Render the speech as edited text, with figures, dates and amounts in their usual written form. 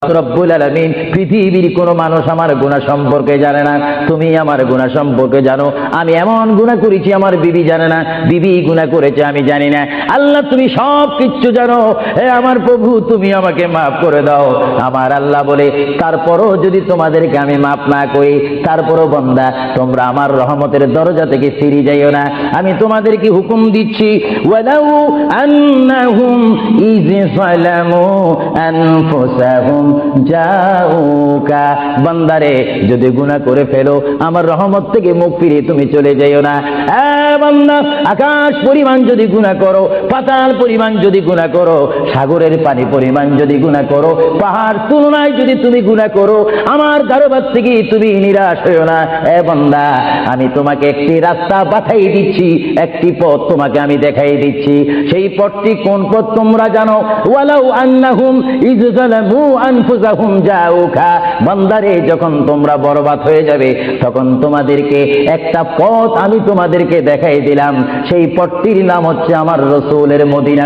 রব্বুল আলামিন, পৃথিবীর কোনো মানুষ আমার গুনাহ সম্পর্কে জানে না, তুমি আমার গুনাহ সম্পর্কে জানো। আমি এমন গুনাহ করেছি আমার বিবি জানে না, বিবি গুনাহ করেছে আমি জানি না। আল্লাহ তুমি সব কিচ্ছু জানো, হে আমার প্রভু তুমি আমাকে মাফ করে দাও। আমার আল্লাহ বলে, তারপরও যদি তোমাদেরকে আমি মাফ না করি, তারপরও বান্দা তোমরা আমার রহমতের দরজা থেকে ফিরে যাইও না। আমি তোমাদেরকে হুকুম দিচ্ছি, ওয়ালাউ আন্নাহুম ইয যালামু আনফুসাহুম যাউকা, বান্দারে যদি গুনাহ করে ফেলো আমার রহমত থেকে মুখ ফিরিয়ে তুমি চলে যাইও না। বান্দা, আকাশ পরিমাণ যদি গুনাহ করো, পাতাল পরিমাণ যদি গুনাহ করো, সাগরের পানি পরিমাণ যদি গুনাহ করো, পাহাড় তুলনায় যদি তুমি গুনাহ করো, আমার দরবার থেকে তুমি নিরাশ হইও না। বান্দা, আমি তোমাকে একটি রাস্তা পাঠাই দিচ্ছি, একটি পথ তোমাকে আমি দেখাই দিচ্ছি। সেই পথটি কোন পথ তোমরা জানো? ওয়ালাউ আন্নাহুম ইয যালামু আনফুসাহুম যাউকা, বান্দারে যখন তোমরা বরবাদ হয়ে যাবে তখন তোমাদেরকে একটা পথ আমি তোমাদেরকে দেখাই দিলাম, সেই পথটির নাম হচ্ছে আমার রাসূলের মদিনা।